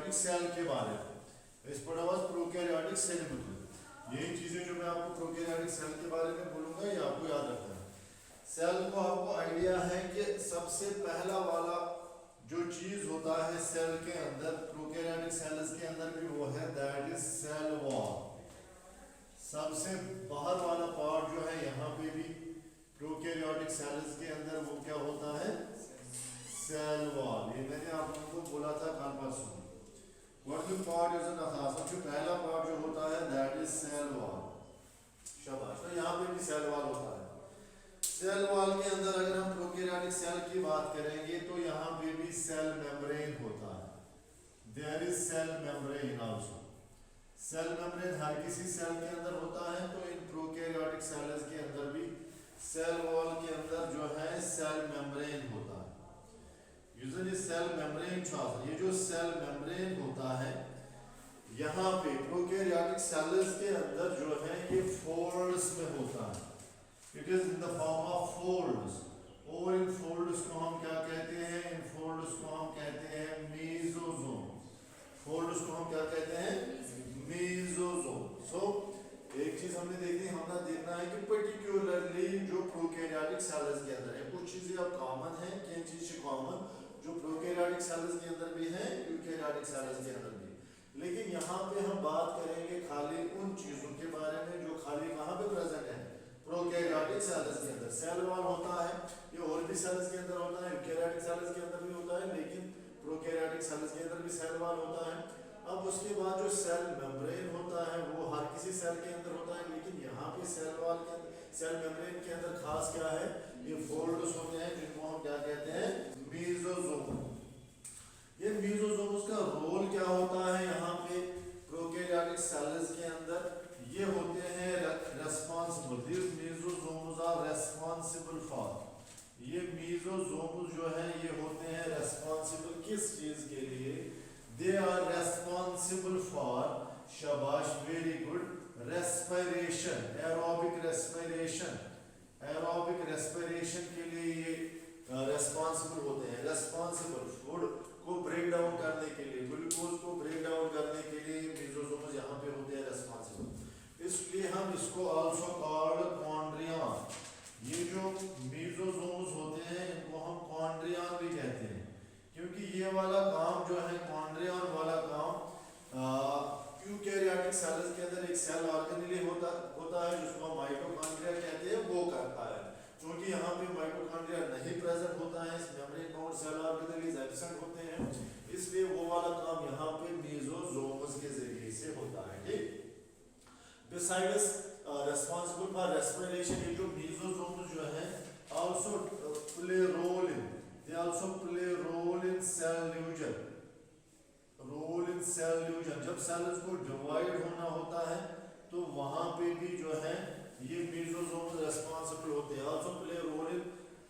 Prokaryotic cell के बारे में। इस पर आवाज प्रोकैरियोटिक सेल मतलब यही चीजें जो मैं आपको प्रोकैरियोटिक सेल के बारे में बोलूंगा ये आपको याद रखना है। सेल को आपको आइडिया है कि सबसे पहला वाला जो चीज होता है सेल के अंदर, प्रोकैरियोटिक सेल्स के अंदर भी वो है दैट इज सेल वॉल। सबसे बाहर वाला पार्ट जो है यहाँ पे भी प्रोकैरियोटिक सेल्स के अंदर वो क्या होता है, सेल वॉल। ये मैंने आप लोगों को बोला था कल परसों। What the part is an सबसे पहला पार्ट जो होता है दैट इज सेल वॉल। शाबाश। तो यहाँ पे भी सेल वॉल होता है। सेल वॉल के अंदर अगर हम प्रोकैरियोटिक सेल की बात करेंगे तो यहाँ पे भी सेल मेम्ब्रेन होता है। There is cell membrane also. Cell membrane हर किसी सेल के अंदर होता है, तो इन प्रोकैरियोटिक सेल्स के अंदर भी सेल वॉल के अंदर जो है सेल मेम्ब्रेन होता है। यूजुअली सेल मेम्ब्रेन ये जो सेल मेम्ब्रेन होता है यहाँ पे प्रोकैरियोटिक सेल्स के अंदर जो है ये फोल्ड्स में होता है। It is in the form of folds. और इन फोल्ड्स को हम क्या कहते हैं, इन फोल्ड्स को हम कहते हैं मेसोसोम। फोल्ड्स को हम क्या कहते हैं, मेसोसोम। सो एक चीज हमने देखी, हमने देखना है कि पर्टिकुलरली जो प्रोकैरियोटिक सेल्स के अंदर है कुछ चीजें अब कॉमन है, किन चीज से कॉमन जो प्रोकैरियोटिक सेल्स के अंदर भी है यूकैरियोटिक सेल्स के अंदर भी। लेकिन यहाँ पे हम बात करेंगे खाली उन चीजों के बारे में जो खाली कहाँ पे प्रेजेंट है, प्रोकैरियोटिक सेल्स के अंदर। सेल वॉल होता है, ये और भी सेल्स के अंदर होता है, यूकैरियोटिक सेल्स के अंदर भी होता है, लेकिन प्रोकैरियोटिक सेल्स के अंदर भी सेल वॉल होता है। अब उसके बाद जो सेल मेम्ब्रेन होता है वो हर किसी सेल के अंदर होता है, लेकिन यहाँ पे सेल वॉल के सेल मेम्ब्रेन के अंदर खास क्या है, ये फोल्ड्स होते हैं जिनको हम क्या कहते हैं, मेसोसोम। ये मेसोसोम्स का रोल क्या होता है यहाँ पे प्रोकैरियोटिक सेल्स के अंदर, ये होते हैं responsible. This mesosomes are responsible for, ये मेसोसोम्स जो है ये होते हैं रेस्पॉन्सिबल किस चीज के लिए, दे आर रेस्पॉन्सिबल फॉर, शाबाश very good, respiration, aerobic respiration. Aerobic respiration के लिए ये रेस्पॉन्सिबल होते हैं। रेस्पॉन्सिबल फूड को ब्रेक डाउन करने के लिए, ग्लूकोज को ब्रेक डाउन करने के लिए मेसोसोम्स यहाँ पे होते हैं रेस्पॉन्सिबल। इसलिए हम इसको आल्सो कॉल्ड कॉन्ड्रियन। ये जो मेसोसोम्स होते हैं इनको हम कॉन्ड्रियन भी कहते हैं, क्योंकि ये वाला काम जो है कॉन्ड्रियन वाला काम यूकैरियोटिक सेल्स के अंदर एक सेल ऑर्गेनेली होता है जिसको हम माइटोकॉन्ड्रिया कहते हैं, वो करता है। क्योंकि यहाँ पे माइटोकॉन्ड्रिया नहीं प्रेजेंट होता है, इस membrane bound cell organelles absent होते हैं, इसलिए वो वाला काम यहाँ पे मेसोसोम्स के जरिए से होता है। ठीक। बिसाइड्स रेस्पॉन्सिबल फॉर रेस्पिरेशन, ये जो मेसोसोम्स जो है also play role in, they also play role in cell division. Role in cell division, जब सेल्स को डिवाइड होना होता है तो वहां पे भी जो है ये मेसोसोम्स रेस्पॉन्सिबल होते हैं। Also play role in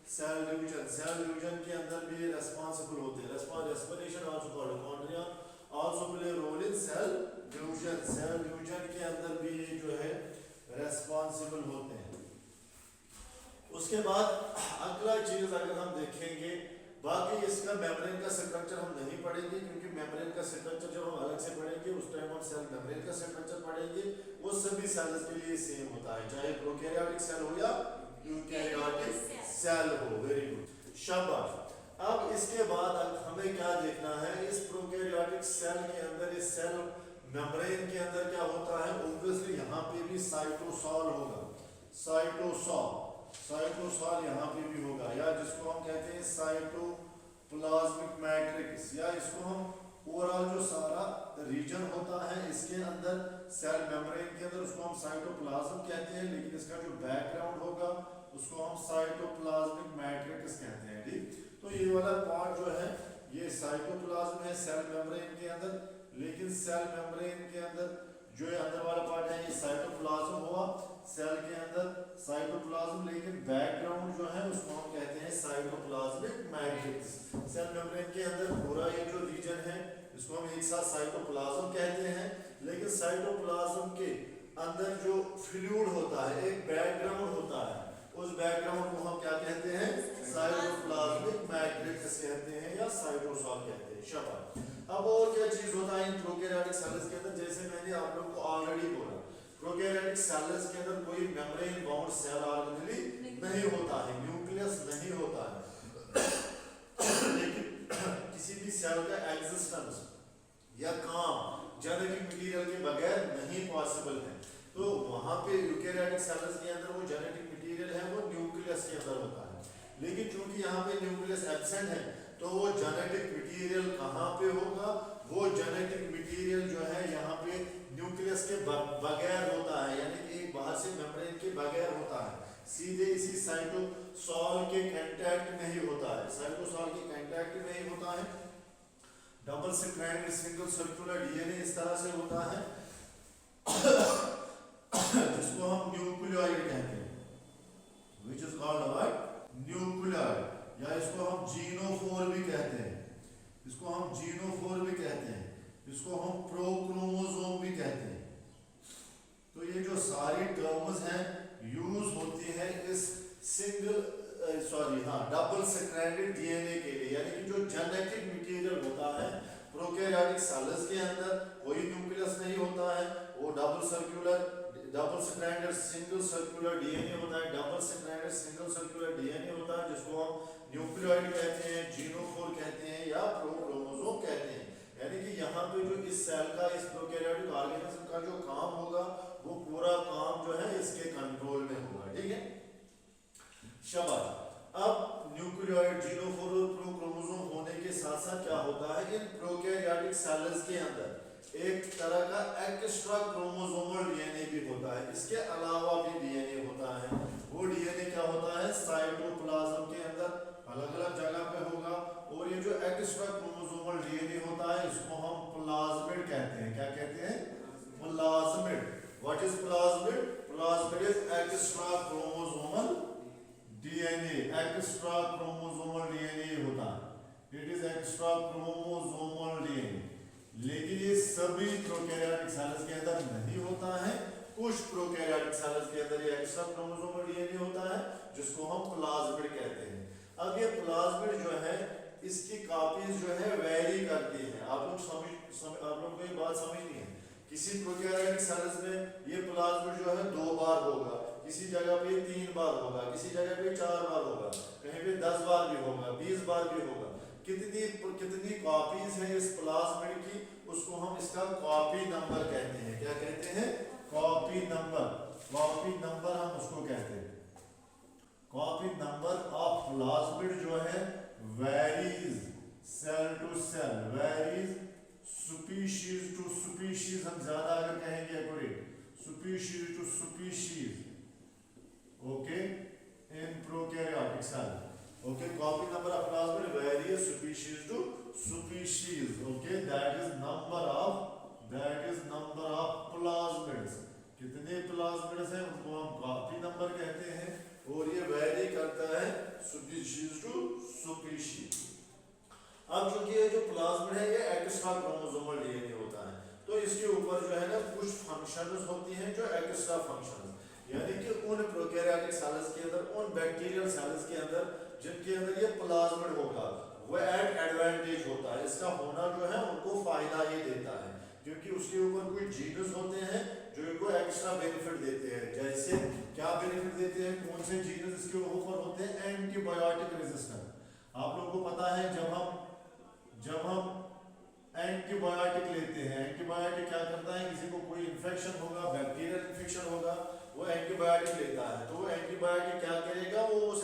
cell division, cell division के अंदर भी ये रेस्पॉन्सिबल होते हैं। Respiration also called chondria, also play role in cell division, cell division के अंदर भी ये जो है रेस्पॉन्सिबल होते हैं। उसके बाद अगला चीज अगर हम देखेंगे, बाकी इसका मेम्ब्रेन का स्ट्रक्चर हम नहीं पढ़ेंगे क्योंकि मेम्ब्रेन का स्ट्रक्चर जब हम अलग से पढ़ेंगे उस टाइम हम सेल मेम्ब्रेन का स्ट्रक्चर पढ़ेंगे, वो सभी सेल्स के लिए सेम होता है, चाहे प्रोकैरियोटिक सेल हो या यूकैरियोटिक सेल हो। वेरी गुड, शाबाश। अब इसके बाद हमें क्या देखना है, इस प्रोकैरियोटिक सेल के अंदर, इस सेल मेम्ब्रेन के अंदर क्या होता है, ऑब्वियसली यहाँ पे भी साइटोसॉल होगा। साइटोसॉल, साइटोसॉल यहाँ पे भी होगा, या जिसको हम कहते हैं साइटोप्लाज्मिक मैट्रिक्स, या इसको हम ओवरऑल जो सारा रीजन होता है इसके अंदर सेल मेम्ब्रेन के अंदर उसको हम साइटोप्लाज्म कहते हैं, लेकिन इसका जो बैकग्राउंड होगा उसको हम साइटोप्लाज्मिक मैट्रिक्स कहते हैं। ठीक, तो ये वाला पार्ट जो है ये साइटोप्लाज्म है सेल मेम्ब्रेन के अंदर, लेकिन सेल मेम्ब्रेन के अंदर जो ये अंदर वाला पार्ट है ये साइटोप्लाज्म हुआ सेल के अंदर, साइटोप्लाज्म, लेकिन बैकग्राउंड जो है उसको हम कहते हैं साइटोप्लाज्मिक मैट्रिक्स। सेल मेम्ब्रेन के अंदर पूरा ये जो रीजन है इसको हम एक साथ साइटोप्लाज्म कहते हैं, लेकिन साइटोप्लाज्म के अंदर जो फ्लूइड होता है, एक बैकग्राउंड होता है, उस बैकग्राउंड को हम क्या कहते हैं, साइटोप्लाज्मिक मैट्रिक्स कहते हैं या साइटोसॉल कहते हैं। शाबाश। अब और क्या चीज होता है इन प्रोकैरियोटिक सेल्स के अंदर, जैसे मैंने आप लोगों को ऑलरेडी बोला, प्रोकैरियोटिक सेल्स के अंदर कोई मेम्ब्रेन बाउंड सेल ऑर्गेनेली नहीं होता है, न्यूक्लियस नहीं होता है। लेकिन किसी भी सेल का एग्जिस्टेंस या काम जेनेटिक मटेरियल के बगैर नहीं पॉसिबल है। तो वहां पे यूकेरियोटिक सेल्स के अंदर वो जेनेटिक मटेरियल है वो न्यूक्लियस के अंदर होता है, लेकिन चूंकि यहाँ पे न्यूक्लियस एब्सेंट है तो वो जेनेटिक मटेरियल कहाँ पे होगा, वो जेनेटिक मटेरियल जो है यहाँ पे न्यूक्लियस के बगैर होता है, यानी कि एक बाहर से मेम्ब्रेन के बगैर होता है, सीधे इसी साइटोसॉल के कांटेक्ट में ही होता है, साइटोसॉल के कांटेक्ट में ही होता है। Double stranded single circular DNA इस तरह से होता है जिसको हम न्यूक्लियोइड कहते हैं, which is called what nucleoid, या इसको हम जीनोफोर भी कहते हैं, इसको हम जीनोफोर भी कहते हैं, इसको हम प्रोक्रोमोसोम भी कहते हैं। तो ये जो सारी टर्म्स हैं यूज होती है इस डबल स्ट्रैंडेड डीएनए के लिए, यानी कि जो जेनेटिक मटेरियल होता है प्रोकैरियोटिक सेल्स के अंदर कोई न्यूक्लियस नहीं होता है, वो double stranded single circular DNA होता है, double stranded single circular DNA होता है जिसको हम न्यूक्लियोइड कहते हैं, जीनोफोर कहते हैं या प्रोक्रोमोसोम कहते हैं। यानी कि यहाँ पे जो इस सेल का, इस प्रोकैरियोटिक ऑर्गेनिज्म का जो काम होगा वो पूरा काम जो है इसके कंट्रोल में होगा, ठीक है। शाबाश। अब न्यूक्लियोइड, जीनोफोर और प्रोक्रोमोसोम होने के साथ साथ क्या होता है, इन प्रोकैरियोटिक सेल्स के अंदर एक तरह का एक्स्ट्रा क्रोमोसोमल डीएनए भी होता है, इसके अलावा भी डीएनए होता है। वो डीएनए क्या होता है, साइटोप्लाज्म के अंदर अलग अलग जगह पे होगा, और ये जो एक्स्ट्रा क्रोमोसोमल डीएनए होता है इसको हम प्लाज्मिड कहते हैं। क्या कहते हैं, plasmid. What is plasmid? Plasmid is extra chromosomal DNA, extra chromosomal DNA होता है, it is extra chromosomal DNA. लेकिन ये सभी प्रोकैरियोटिक सेल्स के अंदर नहीं होता है, कुछ प्रोकैरियोटिक सेल्स के अंदर ये एक्स्ट्रा क्रोमोसोमल डीएनए होता है जिसको हम प्लाज्मिड कहते हैं। अब ये प्लाज्मिड जो है इसकी कॉपीज जो है वेरी करती है, आप लोग को ये बात समझनी है। किसी प्रोकैरियोटिक सेल्स में ये प्लाज्मिड जो है 2 बार होगा, किसी जगह पे 3 बार होगा, किसी जगह पे 4 बार होगा, कहीं पे 10 बार भी होगा, 20 बार भी होगा। कितनी कॉपीज है इस प्लाज्मिड की, उसको हम इसका कॉपी नंबर कहते हैं। क्या कहते हैं? Copy number. कॉपी नंबर हम उसको कहते हैं। कॉपी नंबर ऑफ प्लाज्मिड जो है varies cell to cell, varies species to species, हम ज्यादा अगर कहेंगे accurate, species to species, okay, in prokaryotic cell. Okay, copy number of plasmid varies species to species. Okay, that is number of plasmids. कितने plasmids हैं उनको हम copy number कहते हैं, और ये वेरी करता है species to species। अब चूंकि ये जो प्लाज्मिड है ये एक्स्ट्रा क्रोमोसोमल डीएनए होता है, तो इसके ऊपर जो है ना कुछ फंक्शंस होती हैं जो एक्स्ट्रा फंक्शंस, यानी कि उन प्रोकैरियोटिक सेल्स के अंदर, उन बैक्टीरियल सेल्स के अंदर जिनके अंदर ये प्लाज्मिड होगा वो एट एडवांटेज होता है, इसका होना जो है उनको फायदा ही देता है, क्योंकि उसके ऊपर कोई जीन्स होते हैं जो इनको एक्स्ट्रा बेनिफिट देते हैं। जैसे क्या बेनिफिट देते हैं, कौन से जीन्स इसके ऊपर होते हैं? Antibiotic resistance. आप लोगों को पता है जब हम एंटीबायोटिक लेते हैं, एंटीबायोटिक क्या करता है, किसी को कोई इन्फेक्शन होगा, बैक्टीरियल इन्फेक्शन होगा, वो एंटीबायोटिक लेता है, तो वो एंटीबायोटिक क्या करेगा, वो उस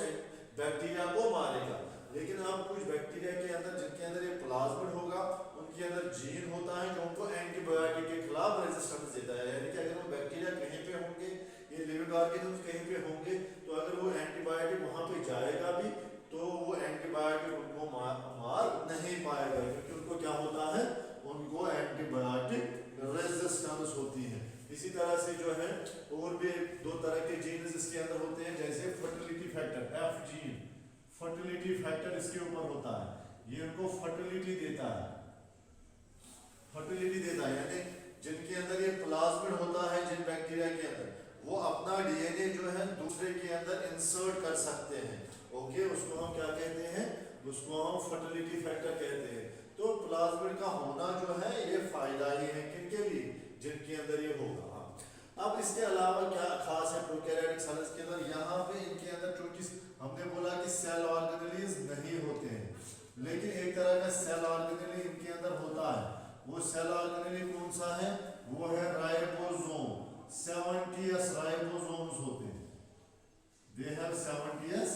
बैक्टीरिया को मारेगा। लेकिन अब कुछ बैक्टीरिया के अंदर जिनके अंदर ये प्लाज्मिड होगा उनके अंदर जीन होता है जो उनको एंटीबायोटिक के खिलाफ रेजिस्टेंस देता है, यानी कि अगर वो बैक्टीरिया कहीं पे होंगे, ये लिविंग ऑर्गेनिज्म कहीं पे होंगे, तो अगर वो एंटीबायोटिक वहां पे जाएगा भी तो वो एंटीबायोटिक उनको मार नहीं पाएगा, क्योंकि उनको क्या होता है, उनको एंटीबायोटिक रेजिस्टेंस होती है। इसी तरह से जो है और भी 2 तरह के जीन्स इसके अंदर होते हैं, जैसे fertility factor, F gene, fertility factor इसके ऊपर होता है, ये उनको फर्टिलिटी देता है, यानी जिनके अंदर ये प्लाज्मिड होता है, जिन बैक्टीरिया के अंदर, वो अपना डीएनए जो है दूसरे के अंदर इंसर्ट कर सकते हैं। ओके, उसको हम क्या कहते हैं, उसको हम फर्टिलिटी फैक्टर कहते हैं। तो प्लाज्मिड का होना जो है ये फायदा ही है किनके लिए, जिनके अंदर ये होगा। अब इसके अलावा क्या खास है प्रोकैरियोटिक सेल्स के अंदर, यहाँ पे इनके अंदर चूंकि हमने बोला कि सेल ऑर्गेनेलिज नहीं होते हैं, लेकिन एक तरह का सेल ऑर्गेनेल इनके अंदर होता है। वो सेल ऑर्गेनेल कौन सा है, वो है राइबोसोम। 70s राइबोसोम्स होते हैं, दे हैव 70s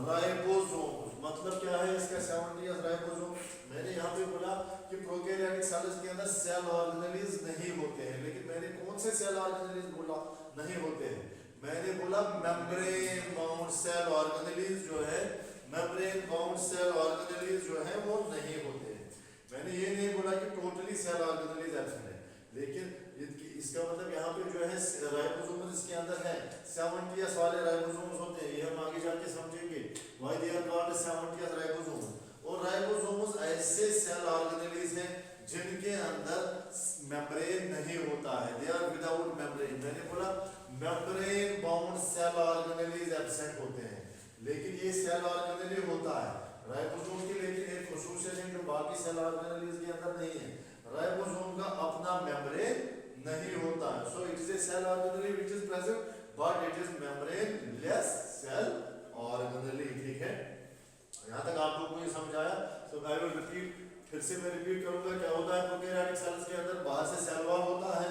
राइबोसोम्स। मतलब क्या है इसका 70s राइबोसोम। मैंने यहाँ पे बोला कि प्रोकैरियोटिक सेल्स के अंदर सेल ऑर्गेनेल्स नहीं होते हैं, लेकिन मैंने कौन से सेल ऑर्गेनेल्स बोला नहीं होते हैं, मैंने बोला मेम्ब्रेन बाउंड सेल ऑर्गेनेल्स जो है, मेम्ब्रेन बाउंड सेल ऑर्गेनेल्स जो है वो नहीं होते हैं। मैंने ये नहीं बोला कि टोटली सेल ऑर्गेनेल्स एब्सेंट है, लेकिन इसका मतलब यहाँ पे जो है राइबोसोम इसके अंदर है, 70s वाले राइबोसोम्स होते हैं, ये हम आगे जाके समझेंगे why they are called 70s ribosomes. और राइबोसोम्स ऐसे सेल ऑर्गेनेल्स हैं जिनके अंदर मेम्ब्रेन नहीं होता है, दे आर विदाउट मेम्ब्रेन। मैंने बोला membrane bound cell organelles absent होते हैं, लेकिन ये सेल ऑर्गेनेल होता है राइबोसोम की, लेकिन एक खसूसियत है जो बाकी सेल ऑर्गेनेल्स के अंदर नहीं है, राइबोसोम का अपना मेम्ब्रेन नहीं होता है। So it is a cell organelle which is present but it is membraneless cell organelle. ठीक है, यहाँ तक आप लोगों को ये समझ आया। सो आई विल रिपीट, फिर से मैं रिपीट करूंगा क्या होता है प्रोकैरियोटिक सेल्स के अंदर। बाहर से सेल वॉल होता है,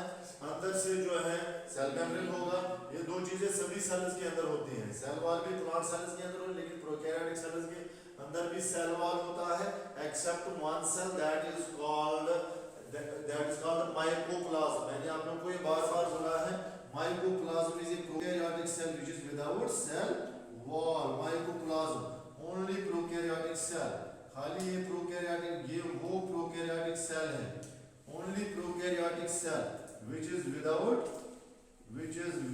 अंदर से जो है सेल मेम्ब्रेन होगा। ये दो चीजें सभी सेल्स के अंदर होती हैं, सेल वॉल भी प्लांट सेल्स के अंदर होती है, लेकिन प्रोकैरियोटिक सेल्स के अंदर भी सेल वॉल होता है, except one cell that is called mycoplasma. मैंने आप लोगों को ये बार-बार बोला है, mycoplasma is a prokaryotic cell which is without cell wall. Mycoplasma only prokaryotic cell, खाली ये प्रोकैरियोटिक, ये वो प्रोकैरियोटिक सेल है, only prokaryotic cell which is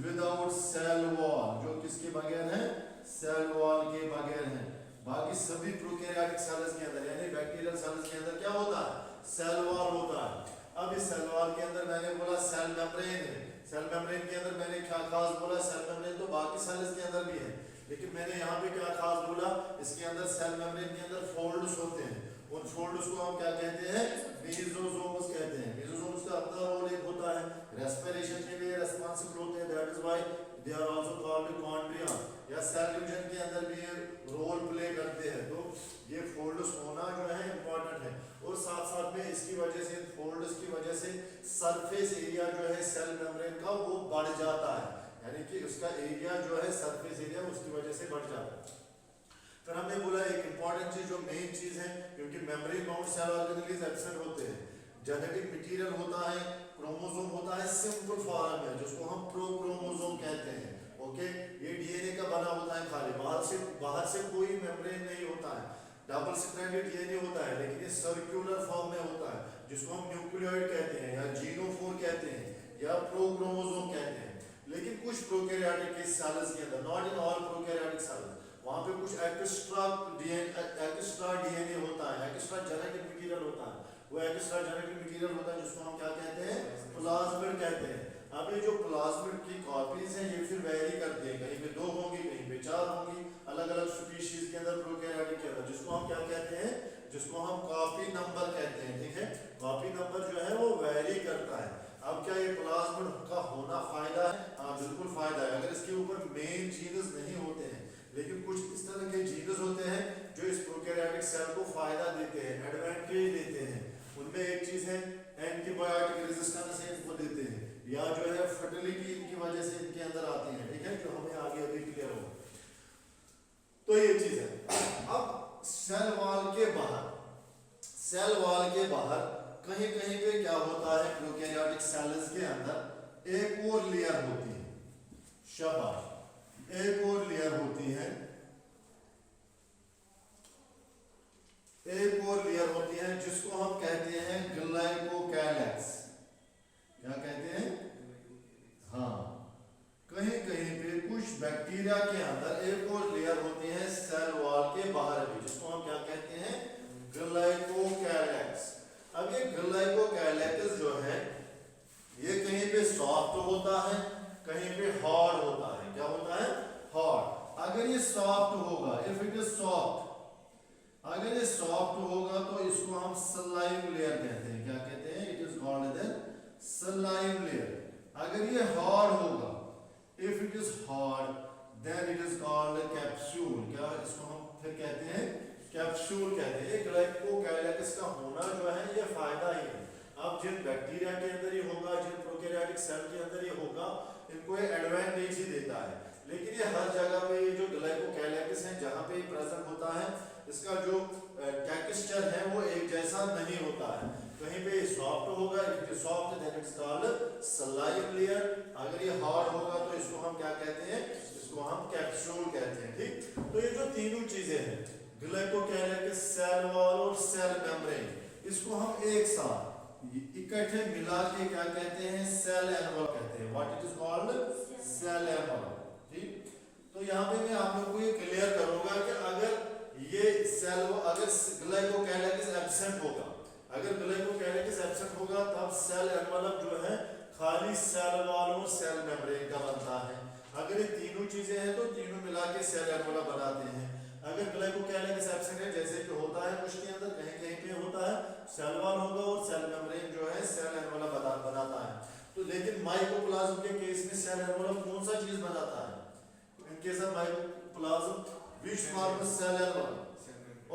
without cell wall, जो किसके बगैर है, सेल वॉल के बगैर है। बाकी सभी प्रोकैरियोटिक सेल्स के अंदर यानी बैक्टीरियल सेल्स के अंदर क्या होता है, सेल वॉल होता है। अब इस सेल वॉल के अंदर मैंने बोला सेल मेम्ब्रेन है, सेल मेम्ब्रेन के अंदर मैंने क्या खास बोला, सेल मेम्ब्रेन तो बाकी सेल्स के अंदर भी है, लेकिन मैंने यहाँ पे क्या खास बोला, इसके अंदर सेल मेम्ब्रेन के अंदर फोल्ड्स होते हैं, उन फोल्ड्स को हम क्या कहते हैं, मेसोसोम्स कहते हैं। मेसोसोम्स का अपना रोल एक होता है, रेस्पिरेशन के लिए रिस्पांसिबल होते हैं, that is why they are also called chondria, या सेल डिवीजन के अंदर भी ये रोल प्ले करते हैं। तो ये फोल्ड्स होना जो है इंपॉर्टेंट है, और साथ साथ में इसकी वजह से, फोल्ड्स की वजह से सरफेस एरिया जो है सेल मेम्ब्रेन का वो बढ़ जाता है, यानी कि उसका एरिया जो है सरफेस एरिया उसकी वजह से बढ़ जाता है। फिर हमने बोला एक इंपॉर्टेंट चीज जो मेन चीज है, क्योंकि membrane bound cell organelles absent होते हैं, जेनेटिक मटेरियल होता है, क्रोमोसोम होता है सिंपल फॉर्म में जिसको हम प्रोक्रोमोसोम कहते हैं। ओके, ये डीएनए का बना होता है, खाली बाहर से कोई मेम्ब्रेन नहीं होता है, डबल स्ट्रैंडेड डीएनए होता है, लेकिन ये सर्कुलर फॉर्म में होता है, जिसको हम न्यूक्लियोइड कहते हैं या जीनोफोर कहते हैं या प्रोक्रोमोसोम कहते हैं। लेकिन कुछ प्रोकैरियोटिक सेल्स के अंदर, not in all prokaryotic cells, वहां पे कुछ एक्स्ट्रा डीएनए होता है, एक्स्ट्रा जेनेटिक मटेरियल होता है, वो एक्स्ट्रा जेनेटिक मटेरियल होता है जिसको हम क्या कहते हैं, प्लाज्मिड कहते हैं। अब ये जो प्लाज्मिड की कॉपीज हैं ये फिर वेरी करते हैं, कहीं पे 2 होंगी, कहीं पे 4 होंगी, अलग अलग स्पीशीज के अंदर प्रोकैरियोटिक के अंदर, जिसको हम क्या कहते हैं, जिसको हम कॉपी नंबर कहते हैं। ठीक है, कॉपी नंबर जो है वो वेरी करता है। अब क्या ये प्लाज्मिड का होना फायदा है? हाँ बिल्कुल फायदा है, अगर इसके ऊपर मेन जीनस नहीं होते हैं, लेकिन कुछ इस तरह के जीनस होते हैं जो इस प्रोकैरियोटिक सेल को फायदा देते हैं, एडवांटेज देते हैं। उनमें एक चीज है एंटीबायोटिक रेजिस्टेंस इनको देते हैं, या जो है फर्टिलिटी इनकी वजह से इनके अंदर आती है। ठीक है, जो हमें आगे अभी क्लियर होगा। तो ये चीज है। अब सेल वॉल के बाहर कहीं कहीं पे क्या होता है, प्रोकैरियोटिक सेल्स के अंदर एक और लेयर होती है, शाबाश, एक और लेयर होती है, एक और लेयर होती है जिसको हम कहते हैं ग्लाइकोकैलेक्स। क्या कहते हैं? हाँ, कहीं कहीं पे कुछ बैक्टीरिया के अंदर एक और लेयर होती है सेल वॉल के बाहर भी, जिसको हम क्या कहते हैं, ग्लाइकोकैलेक्स। अब ये ग्लाइकोकैलेक्स जो है ये कहीं पे सॉफ्ट होता है, कहीं पे हार्ड होता है। क्या होता है? हार्ड। अगर ये सॉफ्ट होगा, इफ इट इज सॉफ्ट, अगर ये सॉफ्ट होगा तो इसको इसको हम सलाइव लेयर कहते हैं। क्या कहते हैं? It is called the slime layer. अगर ये हार्ड होगा, if it is hard then it is called capsule. क्या इसको हम फिर कहते हैं? कैप्सूल कहते हैं। ग्लाइकोकैलिक्स का होना जो है ये फायदा ही है। अब जिन बैक्टीरिया के अंदर ये होगा, जिन प्रोकैरियोटिक सेल के अंदर ये होगा, इनको ये एडवांटेज ही देता है। लेकिन ये हर जगह पे ये जो ग्लाइकोकैलिक्स है जहाँ पे प्रेजेंट होता है, इसका जो टेक्सचर है वो एक जैसा नहीं होता है। कहीं पे सॉफ्ट होगा, if it soft then it's called slime layer. अगर ये हार्ड होगा तो इसको हम क्या कहते हैं? इसको हम कैप्सूल कहते हैं। ठीक, तो ये जो तीनों चीजें हैं, ग्लाइकोकैलिक्स, सेल वॉल और सेल मेम्ब्रेन, इसको हम एक साथ इकट्ठे मिला के क्या कहते हैं? सेल एनवलप कहते हैं। What it is called? Cell envelope. ठीक, तो यहाँ पे मैं आप लोगों को ये क्लियर करूंगा कि अगर ये सेल, अगर ग्लाइकोकैलिक्स एब्सेंट होगा, अगर ग्लाइकोकैलिक्स एब्सेंट होगा तब सेल एनवलप जो है खाली सेल वॉल और सेल मेम्ब्रेन का बनता है। अगर ये तीनों चीजें हैं तो तीनों मिला के सेल एनवलप बनाते हैं। अगर ग्लाइकोकैलिक्स एब्सेंट है, जैसे कि होता है कुछ के अंदर, कहीं कहीं पे होता है, सेल वॉल होगा और सेल मेम्ब्रेन जो है सेल एनवलप बनाता है। तो लेकिन माइकोप्लाज्म के केस में सेल एनवलप कौन सा चीज बनाता है? In case of mycoplasma which forms cell envelope?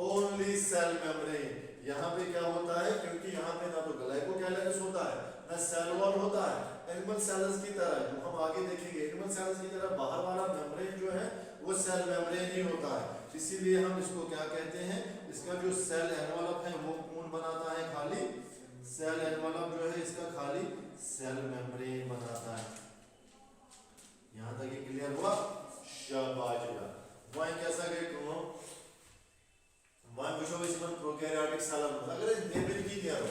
Only cell membrane. यहाँ पे क्या होता है? क्योंकि यहाँ पे ना तो ग्लाइकोकैलिक्स होता है ना सेल वॉल होता है। एनिमल सेल्स की तरह, जो हम आगे देखेंगे, एनिमल सेल्स की तरह बाहर वाला मेम्ब्रेन जो है वो सेल मेम्ब्रेन ही होता है। इसीलिए हम इसको क्या कहते हैं? इसका जो सेल एनवलप है वो कौन बनाता है? खाली सेल एनवलप जो है इसका खाली सेल मेम्ब्रेन बनाता है। यहां तक ये क्लियर हुआ? शाबाश यार। वहीं कैसा गए तुम वहीं वुचो इसमें प्रोकैरियोटिक सेल अगर नेबर की दिया हो,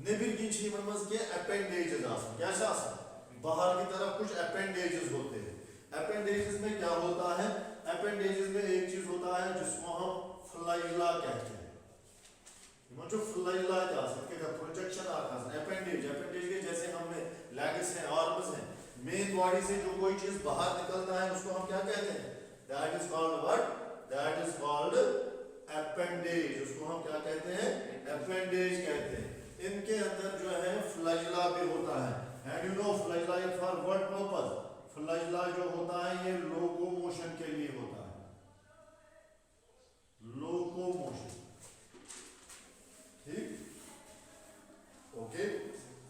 नेबर की छी मनमस के अपेंडेजेस आसन। क्या आसन? बाहर की तरफ कुछ अपेंडेजेस होते हैं। अपेंडेजेस में क्या होता है? अपेंडेजेस में एक चीज होता है जिसको हम फ्लाइला कहते हैं। जो फ्लाइला का इसके प्रोजेक्शन आकाश अपेंडेज, अपेंडेज के जैसे हमने लेग्स हैं, आर्म्स हैं, मेन बॉडी से जो कोई चीज बाहर निकलता है उसको हम क्या कहते हैं? That is called what? That is called appendage. उसको हम क्या कहते हैं? अपेंडेज कहते हैं। इनके अंदर जो है फ्लाइला भी होता है। And you know flagella is for what purpose? Flagella जो होता है ये लोकोमोशन के लिए होता है। लोकोमोशन। ठीक, ओके,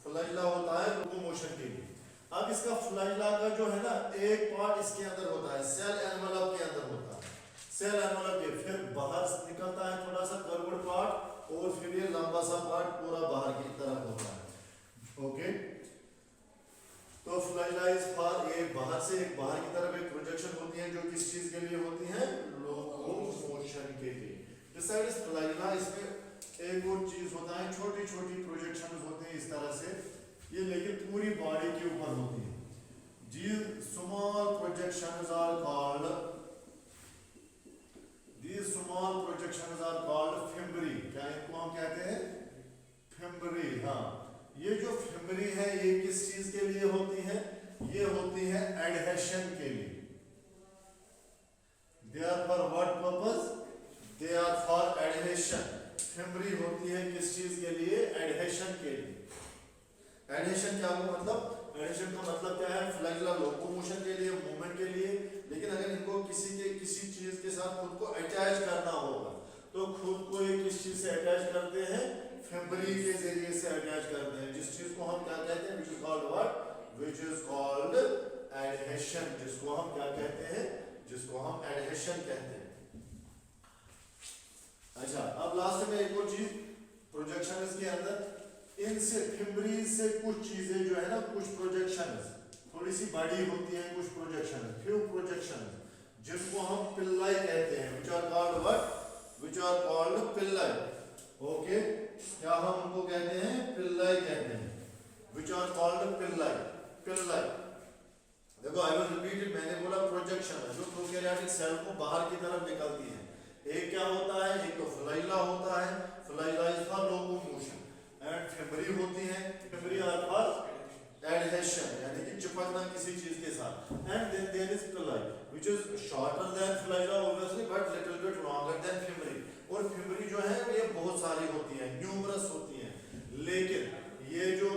फ्लाइला होता है लोकोमोशन के लिए। अब इसका फ्लाइला का जो है ना एक पार्ट इसके अंदर होता है, सेल एनवलप के अंदर होता है। सेल एनवलप के फिर बाहर निकलता है थोड़ा सा कर्व्ड पार्ट और फिर ये लंबा सा पार्ट पूरा बाहर की तरफ होता है। ओके, तो फ्लाइला इज फॉर ये बाहर से एक बाहर की तरफ एक प्रोजेक्शन होती है जो किस चीज के लिए होती है? लोकोमोशन के लिए। This side is flagella. इसमें एक और चीज होता है, छोटी छोटी प्रोजेक्शन होते हैं इस तरह से, ये लेकिन पूरी बॉडी के ऊपर होती है। These small projections are called fimbriae. क्या इनको हम कहते हैं? फिम्बरी। हाँ, ये जो फिम्बरी है ये किस चीज के लिए होती है? ये होती है एडहेशन के लिए। They are for what purpose? They are for adhesion। Fimbriae होती है किस चीज के लिए? एडहेशन के लिए। एडहेशन क्या हुआ मतलब? एडहेशन का मतलब क्या है? फ्लाइला लोकोमोशन के लिए, मूवमेंट के लिए। लेकिन अगर इनको किसी चीज के साथ खुद को अटैच करना होगा तो खुद को ये किस चीज से अटैच करते हैं? फिम्बरी के जरिए से अटैच करते हैं, जिस चीज को हम क्या कहते हैं? which is called what? which is called adhesion। जिसको हम क्या कहते हैं? जिसको हम एडहेशन कहते हैं। अच्छा, अब लास्ट में एक और चीज प्रोजेक्शन के अंदर इनसे फिम्बरी से कुछ चीजें जो है ना, कुछ प्रोजेक्शन थोड़ी सी बड़ी होती है, कुछ प्रोजेक्शन फ्यू प्रोजेक्शन जिनको हम पिल्लाई कहते हैं, which are called what? which are called Pillai. Okay, क्या हम उनको कहते हैं? पिल्लाई कहते हैं। which are called Pillai. Pillai देखो, आई विल रिपीट इट। मैंने बोला प्रोजेक्शन है जो प्रोकैरियोटिक सेल को बाहर की तरफ निकलती है। एक क्या होता है? एक तो फ्लाइला होता है। Flagella is for locomotion and fimbriae होती है। फिम्बरी आर फॉर एडहेशन, यानी कि चिपकना किसी चीज के साथ। And then there is pili which is shorter than flagella obviously but little bit longer than fimbriae. और फिमरी जो है ये बहुत सारी होती हैं, न्यूमरस होती हैं। लेकिन ये जो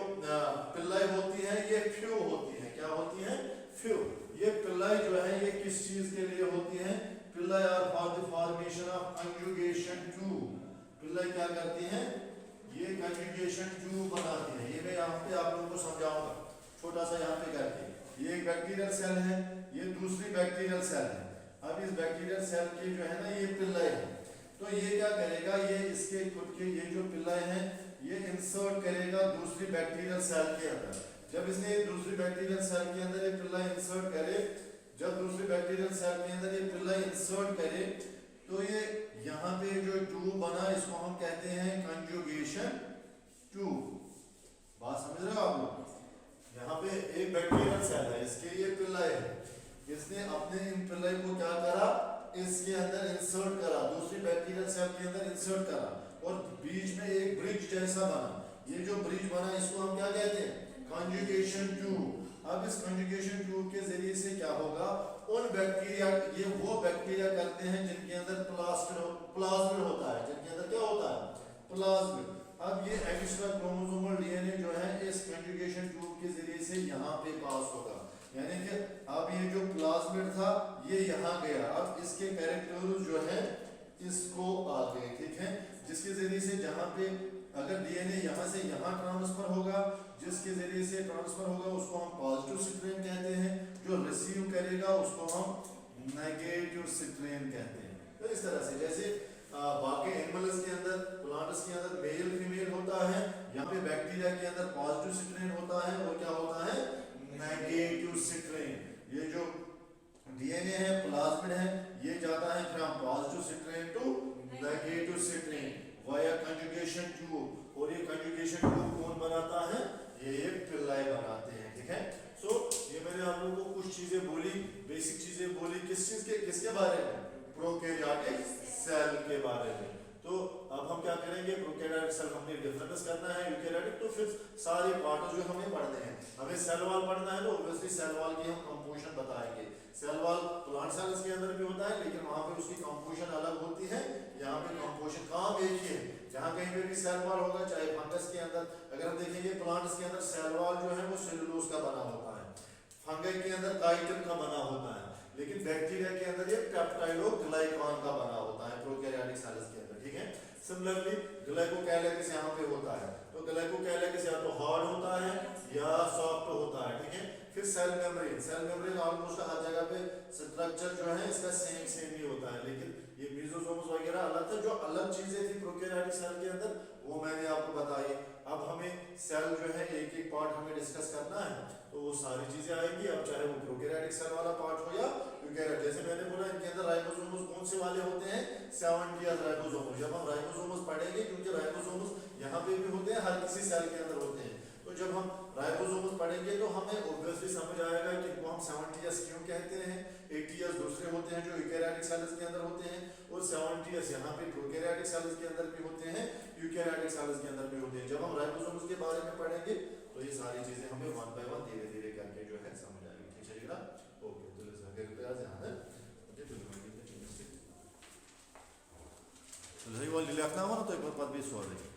पिल्लाई होती है ये फ्यू होती है। क्या होती है? फ्यू। ये पिल्लाई जो है ये किस चीज के लिए होती है? Pili are for the formation of conjugation tube. Pili क्या करती है? ये कंजुगेशन ट्यूब बनाती है। ये मैं यहाँ पे आप लोगों को समझाऊंगा छोटा सा यहाँ पे करके। ये एक बैक्टीरियल सेल है, ये दूसरी बैक्टीरियल सेल है। अब इस बैक्टीरियल सेल की जो है ना ये पिल्लाई है, तो ये क्या करेगा? ये इसके खुद के ये जो पिल्लाई है ये इंसर्ट करेगा दूसरी बैक्टीरियल सेल के अंदर। जब इसने दूसरी बैक्टीरियल सेल के अंदर ये पिल्लाई इंसर्ट करे, जब दूसरी बैक्टीरियल सेल के अंदर ये पिल्लाई इंसर्ट करे, तो ये यहाँ पे जो ट्यूब बना इसको हम कहते हैं कंजुगेशन ट्यूब। बात समझ रहे हो आप लोग? यहाँ पे एक बैक्टीरियल सेल है, इसके ये पिल्लाई है, इसने अपने इन पिल्लाई को क्या करा? इसके अंदर इंसर्ट करा, दूसरी बैक्टीरियल सेल के अंदर इंसर्ट करा, और बीच में एक ब्रिज जैसा बना। ये जो ब्रिज बना इसको हम क्या कहते हैं? Conjugation tube. अब इस कंजुगेशन ट्यूब के जरिए से क्या होगा? उन बैक्टीरिया, ये वो बैक्टीरिया करते हैं जिनके अंदर प्लाज्मिड होता है। जिनके अंदर क्या होता है? प्लाज्मिड। अब ये एक्स्ट्रा क्रोमोसोमल डीएनए जो है इस कंजुगेशन ट्यूब के जरिए से यहाँ पे पास होगा। यानी कि अब ये जो प्लाज्मिड था ये यहाँ गया, अब इसके कैरेक्टर्स जो है इसको आ गए, ठीक है, जिसके जरिए से जहाँ पे अगर डीएनए यहाँ से यहाँ ट्रांसफर होगा, जिसके जरिए से ट्रांसफर होगा उसको हम पॉजिटिव स्ट्रैंड कहते हैं, जो रिसीव करेगा उसको हम नेगेटिव स्ट्रैंड कहते हैं। तो इस तरह से जैसे बाकी एनिमल्स के अंदर, प्लांट्स के अंदर मेल फीमेल होता है, यहाँ पे बैक्टीरिया के अंदर पॉजिटिव स्ट्रैंड होता है और क्या होता है? Negative strand. ये जो डीएनए है, प्लाज्मिड है, ये जाता है from positive strand to negative strand via conjugation tube. और ये कंजुगेशन ट्यूब कौन बनाता है? ये पिल्लाई बनाते हैं, ठीक है। सो ये मैंने आप लोगों को कुछ चीजें बोली, बेसिक चीजें बोली, किस चीज के, किसके बारे में? प्रोकैरियोटिक सेल के बारे में। तो अब हम क्या करेंगे? प्रोकैरियोटिक सेल हमने डिफरेंस करना है यूकैरियोटिक, तो फिर सारे पार्ट जो हमें पढ़ने हैं, हमें सेल वॉल पढ़ना है, तो ऑब्वियसली सेल वॉल की हम कंपोजिशन बताएंगे। सेल वॉल प्लांट सेल्स के अंदर भी होता है, लेकिन वहां पे उसकी कंपोजिशन अलग होती है, यहाँ पे कंपोजिशन काम एक ही है। जहाँ कहीं पे भी सेल वॉल होगा, चाहे फंगस के अंदर, अगर हम देखेंगे प्लांट्स के अंदर सेल वॉल जो है वो सेलुलोज का बना होता है, फंगस के अंदर काइटिन का बना होता है, लेकिन बैक्टीरिया के अंदर ये पेप्टाइडोग्लाइकान का बना होता है प्रोकैरियोटिक सेल्स के अंदर, ठीक है। सिमिलरली ग्लाइकोकैलिक्स यहाँ पे होता है, तो ग्लाइकोकैलिक्स या तो हार्ड होता है या सॉफ्ट होता है, ठीक है। फिर cell membrane, cell membrane almost हर जगह पे स्ट्रक्चर जो है इसका सेम ही होता है, लेकिन ये मेसोसोम्स वगैरह अलग था। जो अलग चीजें थी प्रोकैरियोटिक सेल के अंदर वो मैंने आपको बताई। अब हमें सेल जो है एक एक पार्ट हमें डिस्कस करना है, तो वो सारी चीजें आएंगी, अब चाहे वो प्रोकैरियोटिक सेल वाला पार्ट हो या यूकैरियोटिक। जैसे मैंने बोला इनके अंदर राइबोसोम्स कौन से वाले होते हैं? 70 राइबोसोम्स। जब हम राइबोसोम्स पढ़ेंगे, क्योंकि राइबोसोम्स यहाँ पे भी होते हैं, हर किसी सेल के अंदर होते हैं, तो जब हम राइबोसोम्स पढ़ेंगे तो हमें ऑब्वियसली समझ आएगा कि इनको हम 70s क्यों कहते हैं। 80s दूसरे होते हैं जो यूकैरियोटिक सेल्स के अंदर होते हैं, और 70s यहाँ पे प्रोकैरियोटिक सेल्स के अंदर भी होते हैं, यूकैरियोटिक सेल्स के अंदर भी होते हैं। जब हम राइबोसोम्स के बारे में पढ़ेंगे तो ये सारी चीजें हमें वन बाय वन धीरे धीरे करके जो है समझ आएगी, ठीक है ना। ओके, तो लेट्स आगे पे आज यहाँ है तो सही वाली लिखना हो ना, तो एक बार पद भी सो जाएगी।